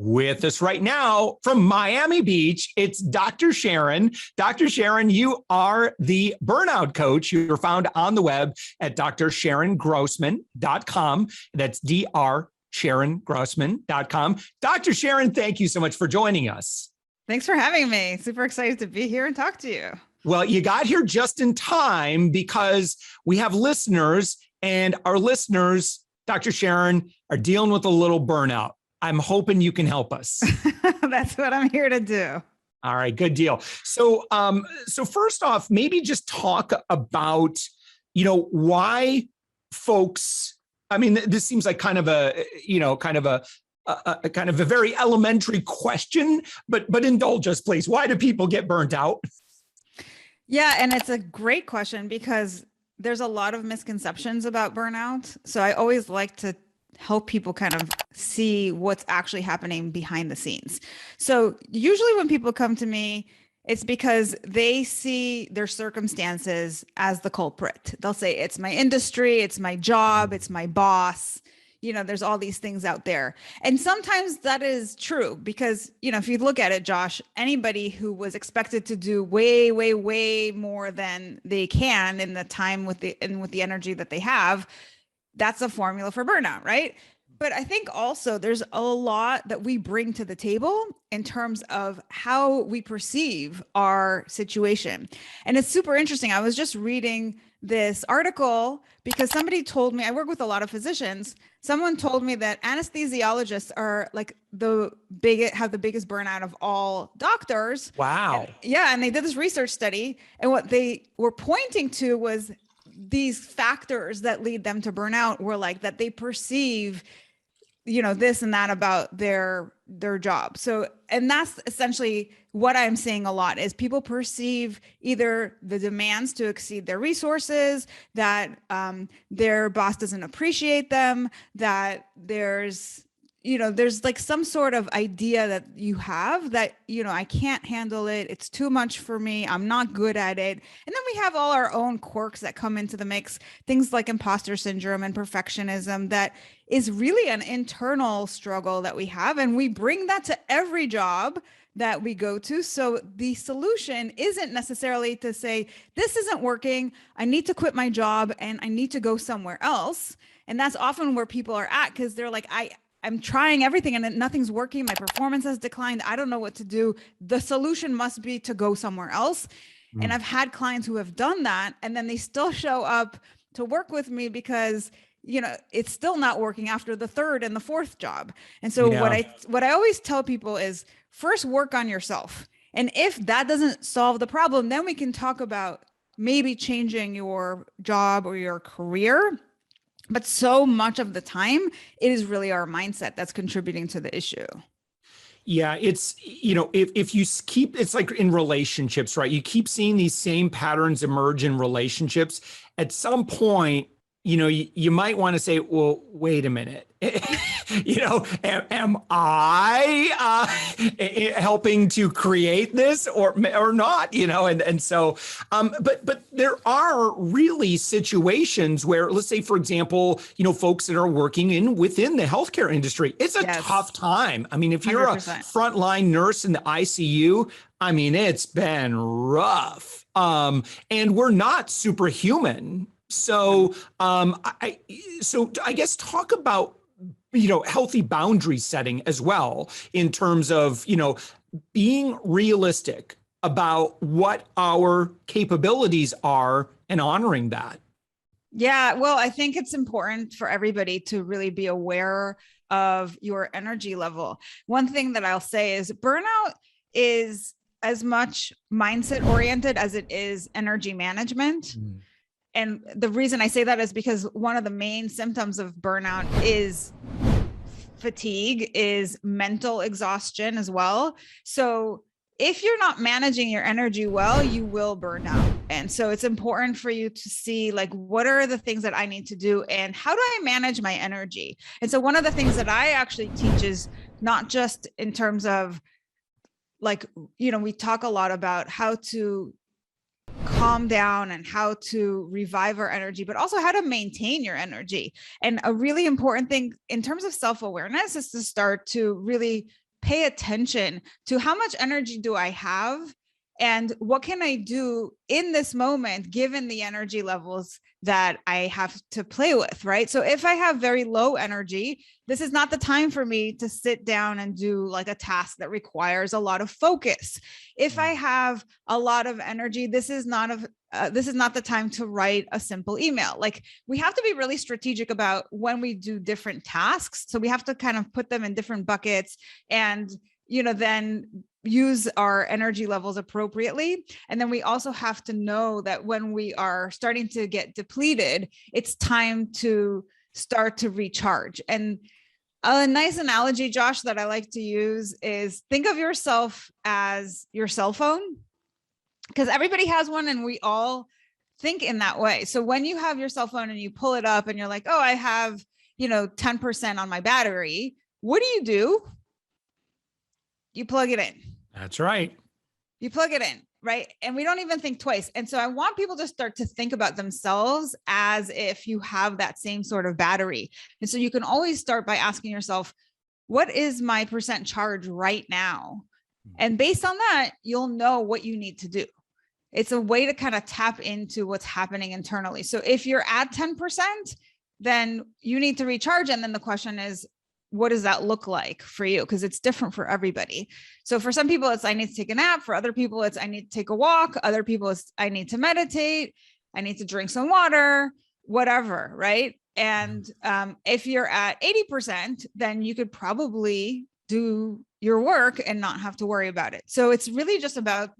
With us right now from Miami Beach, it's Dr. Sharon. Dr. Sharon, you are the burnout coach. You're found on the web at drsharongrossman.com. That's drsharongrossman.com. Dr. Sharon, thank you so much for joining us. Thanks for having me. Super excited to be here and talk to you. Well, you got here just in time because we have listeners, and our listeners, Dr. Sharon, are dealing with a little burnout. I'm hoping you can help us. That's what I'm here to do. All right, good deal. So first off, maybe just talk about, why folks, I mean, this seems like kind of a very elementary question, but indulge us, please. Why do people get burnt out? Yeah, and it's a great question because there's a lot of misconceptions about burnout. So I always like to help people kind of see what's actually happening behind the scenes. So usually when people come to me, it's because they see their circumstances as the culprit. They'll say, it's my industry, it's my job, it's my boss. There's all these things out there. And sometimes that is true because, if you look at it, Josh, anybody who was expected to do way, way, way more than they can in the time with the energy that they have, that's a formula for burnout, right? But I think also there's a lot that we bring to the table in terms of how we perceive our situation. And it's super interesting. I was just reading this article because somebody told me, I work with a lot of physicians. Someone told me that anesthesiologists are like have the biggest burnout of all doctors. Wow. And they did this research study, and what they were pointing to was these factors that lead them to burnout were like that they perceive, this and that about their job. So, and that's essentially what I'm seeing a lot is people perceive either the demands to exceed their resources, that their boss doesn't appreciate them, that there's like some sort of idea that you have that, I can't handle it. It's too much for me. I'm not good at it. And then we have all our own quirks that come into the mix, things like imposter syndrome and perfectionism that is really an internal struggle that we have. And we bring that to every job that we go to. So the solution isn't necessarily to say, this isn't working, I need to quit my job and I need to go somewhere else. And that's often where people are at because they're like, I'm trying everything and nothing's working. My performance has declined. I don't know what to do. The solution must be to go somewhere else. And I've had clients who have done that and then they still show up to work with me because, it's still not working after the third and the fourth job. And so what I always tell people is first work on yourself. And if that doesn't solve the problem, then we can talk about maybe changing your job or your career. But so much of the time, it is really our mindset that's contributing to the issue. Yeah, it's, if you keep, it's like in relationships, right? You keep seeing these same patterns emerge in relationships. At some point, you might want to say, well, wait a minute, am I helping to create this or not, and so, but there are really situations where, let's say, for example, folks that are working within the healthcare industry, it's a tough time. I mean, if you're 100%. A frontline nurse in the ICU, I mean, it's been rough, and we're not superhuman. So, I guess talk about, healthy boundary setting as well in terms of, being realistic about what our capabilities are and honoring that. Yeah, well, I think it's important for everybody to really be aware of your energy level. One thing that I'll say is burnout is as much mindset oriented as it is energy management. And the reason I say that is because one of the main symptoms of burnout is fatigue, is mental exhaustion as well. So if you're not managing your energy well, you will burn out. And so it's important for you to see, like, what are the things that I need to do and how do I manage my energy? And so one of the things that I actually teach is not just in terms of like, we talk a lot about how to calm down and how to revive our energy, but also how to maintain your energy. And a really important thing in terms of self-awareness is to start to really pay attention to how much energy do I have and what can I do in this moment, given the energy levels that I have to play with, right? So if I have very low energy, this is not the time for me to sit down and do like a task that requires a lot of focus. If I have a lot of energy, this is not the time to write a simple email. Like, we have to be really strategic about when we do different tasks. So we have to kind of put them in different buckets and, then use our energy levels appropriately. And then we also have to know that when we are starting to get depleted, it's time to start to recharge. And a nice analogy, Josh, that I like to use is think of yourself as your cell phone, because everybody has one and we all think in that way. So when you have your cell phone and you pull it up and you're like, oh, I have, 10% on my battery, what do? You plug it in. That's right. You plug it in, right? And we don't even think twice. And so I want people to start to think about themselves as if you have that same sort of battery. And so you can always start by asking yourself, what is my percent charge right now? And based on that, you'll know what you need to do. It's a way to kind of tap into what's happening internally. So if you're at 10%, then you need to recharge. And then the question is, what does that look like for you? Because it's different for everybody. So for some people, it's I need to take a nap. For other people, it's I need to take a walk. Other people, it's I need to meditate. I need to drink some water, whatever, right? And if you're at 80%, then you could probably do your work and not have to worry about it. So it's really just about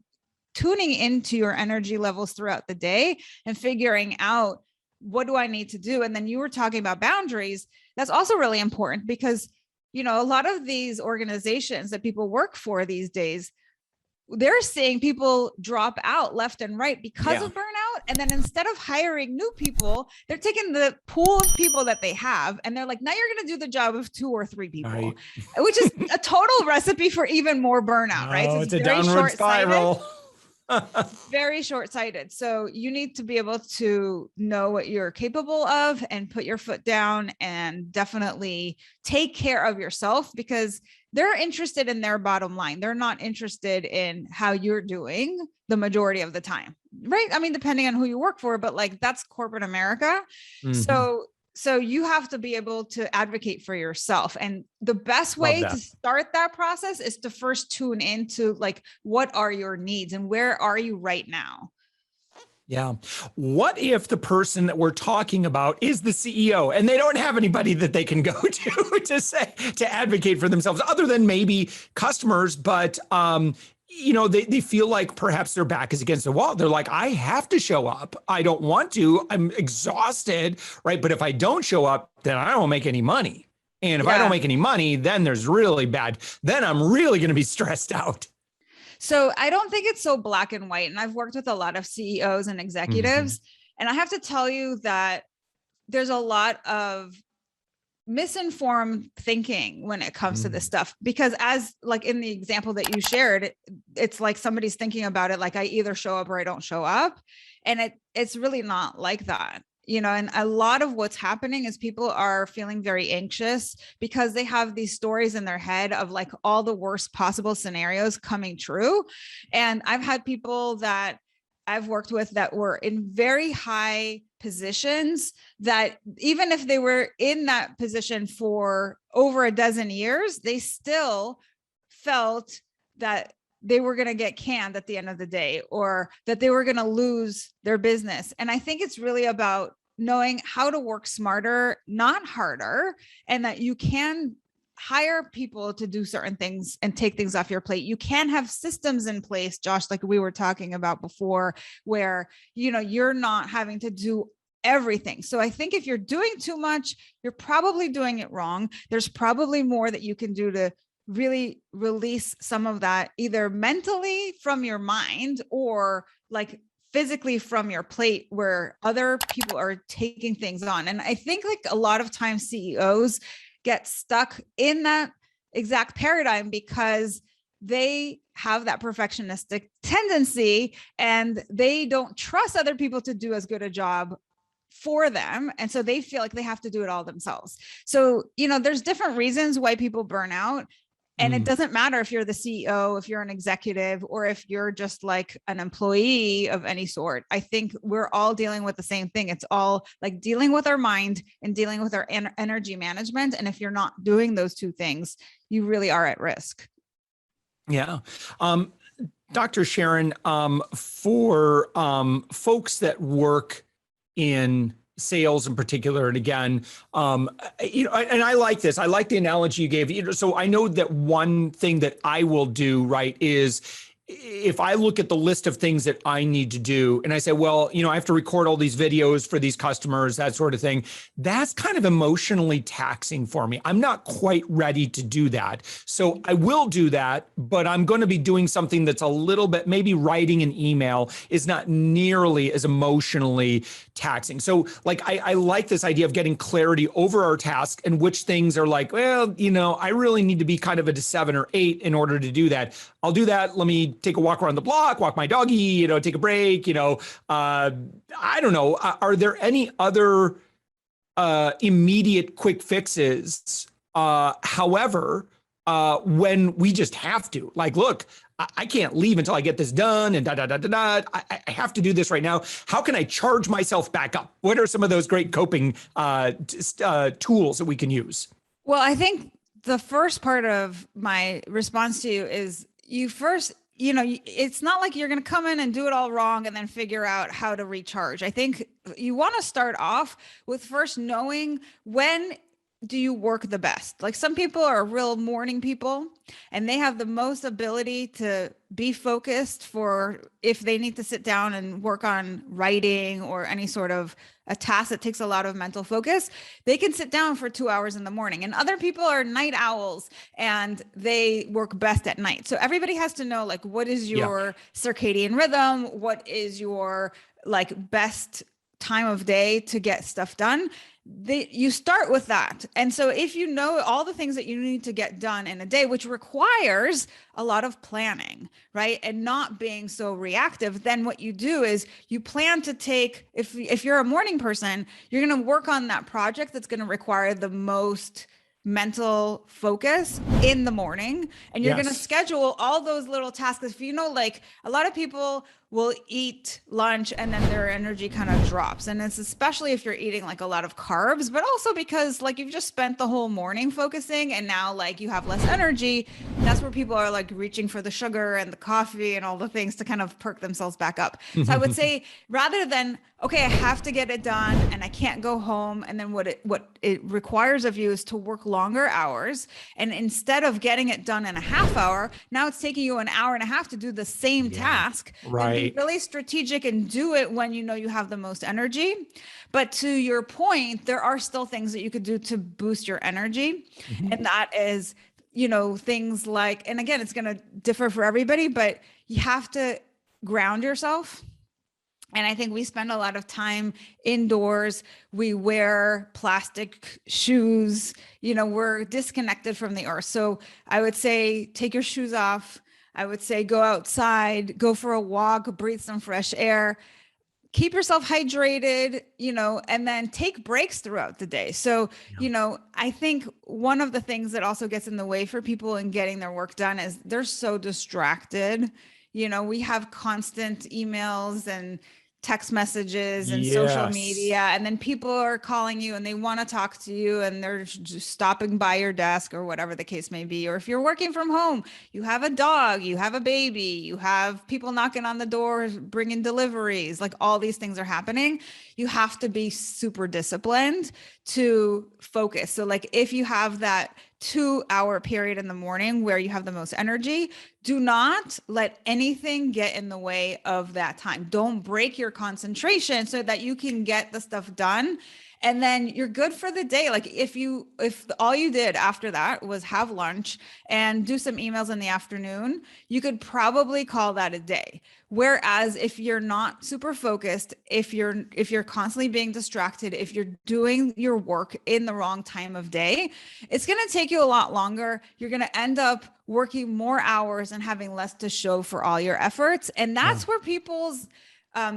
tuning into your energy levels throughout the day and figuring out, what do I need to do? And then you were talking about boundaries. That's also really important because, a lot of these organizations that people work for these days, they're seeing people drop out left and right because of burnout. And then instead of hiring new people, they're taking the pool of people that they have. And they're like, now you're going to do the job of 2 or 3 people, right. Which is a total recipe for even more burnout, right? So it's a downward spiral. Very short-sighted. So you need to be able to know what you're capable of and put your foot down and definitely take care of yourself, because they're interested in their bottom line. They're not interested in how you're doing the majority of the time, right? I mean, depending on who you work for, but like that's corporate America. Mm-hmm. So you have to be able to advocate for yourself. And the best way to start that process is to first tune into like, what are your needs and where are you right now? Yeah. What if the person that we're talking about is the CEO and they don't have anybody that they can go to advocate for themselves other than maybe customers, but they feel like perhaps their back is against the wall. They're like, I have to show up. I don't want to. I'm exhausted, right? But if I don't show up, then I don't make any money. And if I don't make any money, then there's really bad. Then I'm really going to be stressed out. So I don't think it's so black and white. And I've worked with a lot of CEOs and executives. And I have to tell you that there's a lot of misinformed thinking when it comes to this stuff, because as like in the example that you shared, it's like somebody's thinking about it like I either show up or I don't show up. And it's really not like that, and a lot of what's happening is people are feeling very anxious because they have these stories in their head of like all the worst possible scenarios coming true. And I've had people that I've worked with that were in very high positions that even if they were in that position for over a dozen years, they still felt that they were going to get canned at the end of the day, or that they were going to lose their business. And I think it's really about knowing how to work smarter, not harder, and that you can hire people to do certain things and take things off your plate. You can have systems in place, Josh, like we were talking about before, where, you're not having to do everything. So I think if you're doing too much, you're probably doing it wrong. There's probably more that you can do to really release some of that, either mentally from your mind or like physically from your plate where other people are taking things on. And I think like a lot of times CEOs get stuck in that exact paradigm because they have that perfectionistic tendency and they don't trust other people to do as good a job for them. And so they feel like they have to do it all themselves. So, there's different reasons why people burn out. And it doesn't matter if you're the CEO, if you're an executive, or if you're just like an employee of any sort. I think we're all dealing with the same thing. It's all like dealing with our mind and dealing with our energy management. And if you're not doing those two things, you really are at risk. Yeah. Dr. Sharon, for folks that work in sales in particular, and again, and I like this. I like the analogy you gave. So I know that one thing that I will do, right, is if I look at the list of things that I need to do and I say, well, I have to record all these videos for these customers, that sort of thing, that's kind of emotionally taxing for me. I'm not quite ready to do that. So I will do that, but I'm going to be doing something that's a little bit, maybe writing an email is not nearly as emotionally taxing. So like, I like this idea of getting clarity over our task and which things are like, well, I really need to be kind of at a 7 or 8 in order to do that. I'll do that. Let me take a walk around the block, walk my doggy, take a break, I don't know. Are there any other immediate quick fixes? However, when we just have to, like, look, I can't leave until I get this done and I have to do this right now. How can I charge myself back up? What are some of those great coping tools that we can use? Well, I think the first part of my response to you is it's not like you're going to come in and do it all wrong and then figure out how to recharge. I think you want to start off with first knowing when do you work the best. Like some people are real morning people and they have the most ability to be focused for if they need to sit down and work on writing or any sort of a task that takes a lot of mental focus, they can sit down for 2 hours in the morning. And other people are night owls and they work best at night. So everybody has to know like what is your circadian rhythm, what is your like best time of day to get stuff done. You start with that. And so if you know all the things that you need to get done in a day, which requires a lot of planning, right? And not being so reactive, then what you do is you plan to take, if you're a morning person, you're going to work on that project that's going to require the most mental focus in the morning. And you're going to schedule all those little tasks. If like a lot of people will eat lunch and then their energy kind of drops. And it's especially if you're eating like a lot of carbs, but also because like you've just spent the whole morning focusing and now like you have less energy. That's where people are like reaching for the sugar and the coffee and all the things to kind of perk themselves back up. So I would say rather than, okay, I have to get it done and I can't go home. And then what it requires of you is to work longer hours. And instead of getting it done in a half hour, now it's taking you an hour and a half to do the same task. Right. Be really strategic and do it when you know you have the most energy. But to your point, there are still things that you could do to boost your energy. And that is, things like, and again, it's going to differ for everybody, but you have to ground yourself. And I think we spend a lot of time indoors. We wear plastic shoes, we're disconnected from the earth. So I would say, take your shoes off. I would say go outside, go for a walk, breathe some fresh air, keep yourself hydrated, and then take breaks throughout the day. So, I think one of the things that also gets in the way for people in getting their work done is they're so distracted. We have constant emails and text messages and social media, and then people are calling you and they want to talk to you and they're just stopping by your desk or whatever the case may be. Or if you're working from home, you have a dog, you have a baby, you have people knocking on the door, bringing deliveries, like all these things are happening. You have to be super disciplined to focus. So like if you have that 2-hour period in the morning where you have the most energy, do not let anything get in the way of that time. Don't break your concentration so that you can get the stuff done. And then you're good for the day. Like if all you did after that was have lunch and do some emails in the afternoon, you could probably call that a day. Whereas if you're not super focused, if you're constantly being distracted, if you're doing your work in the wrong time of day, it's going to take you a lot longer. You're going to end up working more hours and having less to show for all your efforts. And that's where people's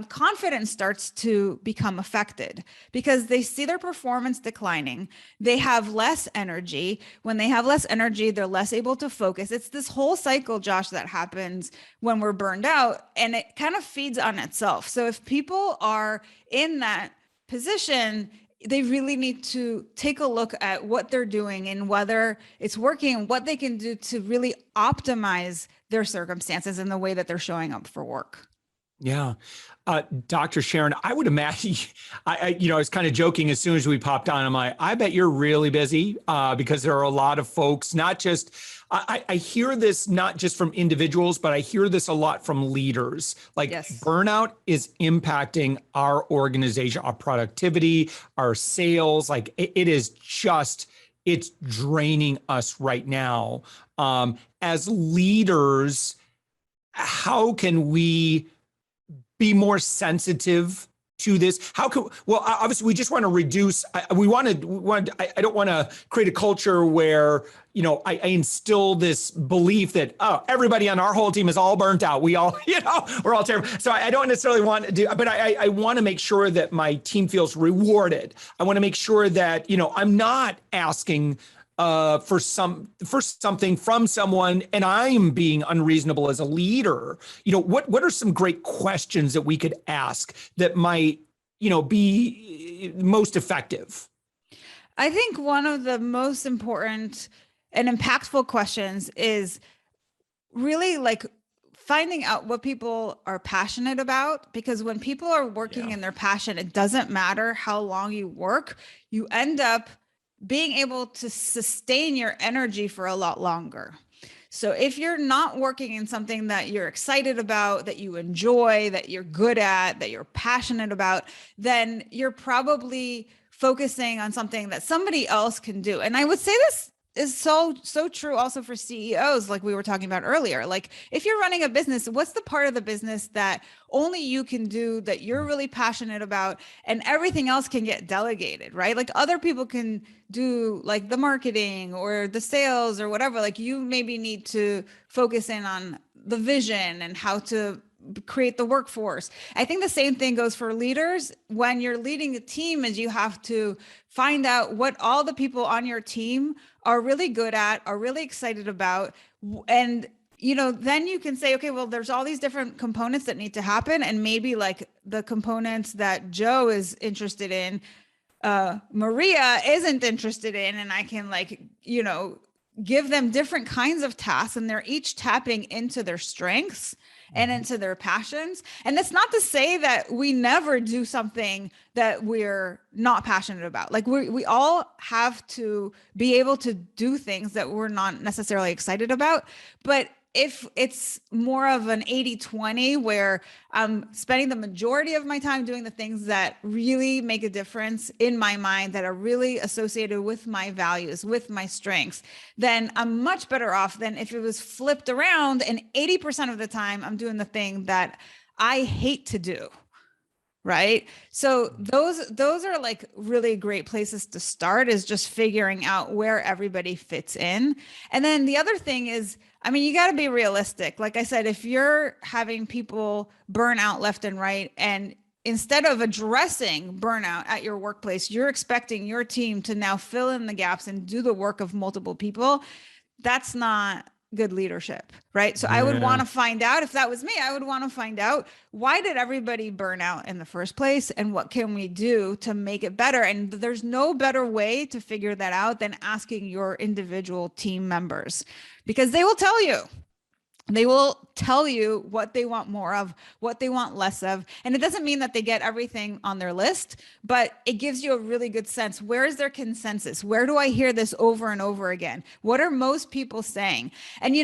confidence starts to become affected because they see their performance declining. They have less energy. When they have less energy, they're less able to focus. It's this whole cycle, Josh, that happens when we're burned out, and it kind of feeds on itself. So if people are in that position, they really need to take a look at what they're doing and whether it's working and what they can do to really optimize their circumstances and the way that they're showing up for work. Yeah. Dr. Sharon, I would imagine, I was kind of joking as soon as we popped on. I'm like, I bet you're really busy because there are a lot of folks, not just, I hear this not just from individuals, but I hear this a lot from leaders. Like burnout is impacting our organization, our productivity, our sales. Like it is just, it's draining us right now. As leaders, how can we be more sensitive to this? How can, well, obviously we just want to reduce, I don't want to create a culture where, I instill this belief that, oh, everybody on our whole team is all burnt out. We all, we're all terrible. So I don't necessarily want to do, but I want to make sure that my team feels rewarded. I want to make sure that, I'm not asking for something from someone and I'm being unreasonable as a leader. What are some great questions that we could ask that might, be most effective? I think one of the most important and impactful questions is really like finding out what people are passionate about, because when people are working in their passion, it doesn't matter how long you work, you end up being able to sustain your energy for a lot longer. So if you're not working in something that you're excited about, that you enjoy, that you're good at, that you're passionate about, then you're probably focusing on something that somebody else can do. And I would say this is so true also for CEOs, like we were talking about earlier. Like if you're running a business, what's the part of the business that only you can do, that you're really passionate about, and everything else can get delegated, right? Like other people can do like the marketing or the sales or whatever. Like you maybe need to focus in on the vision and how to create the workforce. I think the same thing goes for leaders. When you're leading a team, is you have to find out what all the people on your team are really good at, are really excited about. And, then you can say, okay, well, there's all these different components that need to happen. And maybe like the components that Joe is interested in, Maria isn't interested in, and I can give them different kinds of tasks, and they're each tapping into their strengths and into their passions. And that's not to say that we never do something that we're not passionate about. Like we all have to be able to do things that we're not necessarily excited about. But if it's more of an 80-20 where I'm spending the majority of my time doing the things that really make a difference in my mind, that are really associated with my values, with my strengths, then I'm much better off than if it was flipped around and 80% of the time I'm doing the thing that I hate to do. Right. So those are like really great places to start, is just figuring out where everybody fits in. And then the other thing is, you got to be realistic. Like I said, if you're having people burn out left and right, and instead of addressing burnout at your workplace, you're expecting your team to now fill in the gaps and do the work of multiple people, that's not good leadership, right? So I would want to find out, if that was me, I would want to find out, why did everybody burn out in the first place, and what can we do to make it better? And there's no better way to figure that out than asking your individual team members, because they will tell you. They will tell you what they want more of, what they want less of. And it doesn't mean that they get everything on their list, but it gives you a really good sense. Where is their consensus? Where do I hear this over and over again? What are most people saying? And,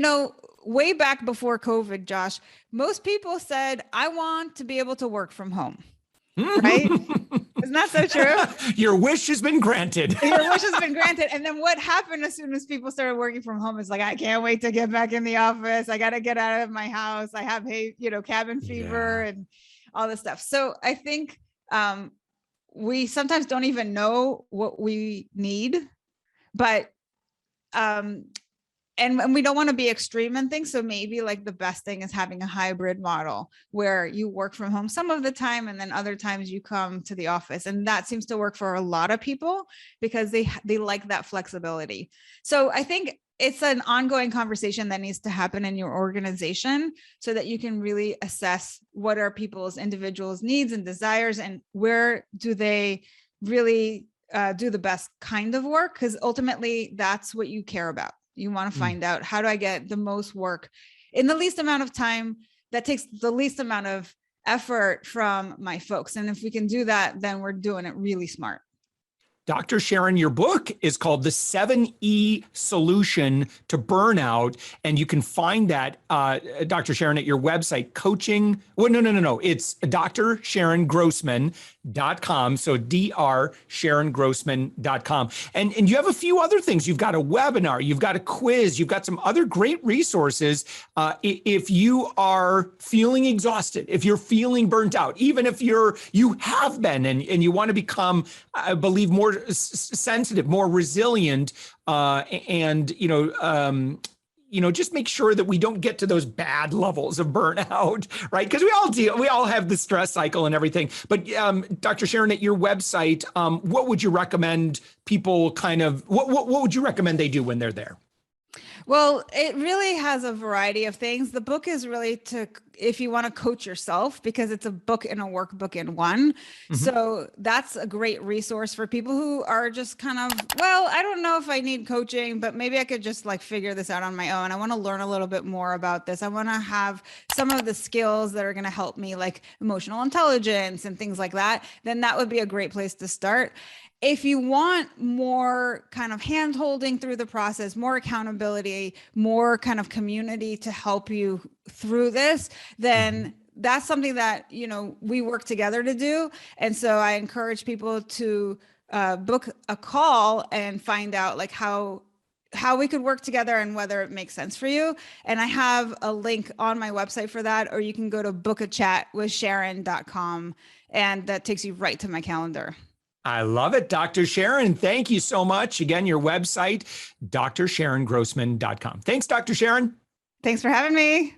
way back before COVID, Josh, most people said, I want to be able to work from home. Right? Isn't that so true? Your wish has been granted. Your wish has been granted. And then what happened as soon as people started working from home is like, I can't wait to get back in the office. I got to get out of my house. I have, cabin fever and all this stuff. So I think we sometimes don't even know what we need, but and we don't want to be extreme in things. So maybe like the best thing is having a hybrid model where you work from home some of the time, and then other times you come to the office. And that seems to work for a lot of people because they like that flexibility. So I think it's an ongoing conversation that needs to happen in your organization so that you can really assess what are people's individuals' needs and desires, and where do they really do the best kind of work, because ultimately that's what you care about. You want to find out, how do I get the most work in the least amount of time that takes the least amount of effort from my folks? And if we can do that, then we're doing it really smart. Dr. Sharon, your book is called The 7E Solution to Burnout, and you can find that, Dr. Sharon, at your website, coaching. Well, no. It's drsharongrossman.com. So drsharongrossman.com. And you have a few other things. You've got a webinar, you've got a quiz, you've got some other great resources. If you are feeling exhausted, if you're feeling burnt out, even if you have been and you want to become, I believe, more sensitive, more resilient, and just make sure that we don't get to those bad levels of burnout, right? Because we all have the stress cycle and everything. But Dr. Sharon, at your website, what would you recommend people what would you recommend they do when they're there? Well, it really has a variety of things. The book is really if you want to coach yourself, because it's a book and a workbook in one. Mm-hmm. So that's a great resource for people who are just kind of, well, I don't know if I need coaching, but maybe I could just like figure this out on my own. I want to learn a little bit more about this. I want to have some of the skills that are going to help me, like emotional intelligence and things like that. Then that would be a great place to start. If you want more kind of hand holding through the process, more accountability, more kind of community to help you through this, then that's something that, we work together to do. And so I encourage people to book a call and find out like how we could work together and whether it makes sense for you. And I have a link on my website for that, or you can go to bookachatwithsharon.com, and that takes you right to my calendar. I love it, Dr. Sharon. Thank you so much. Again, your website, drsharongrossman.com. Thanks, Dr. Sharon. Thanks for having me.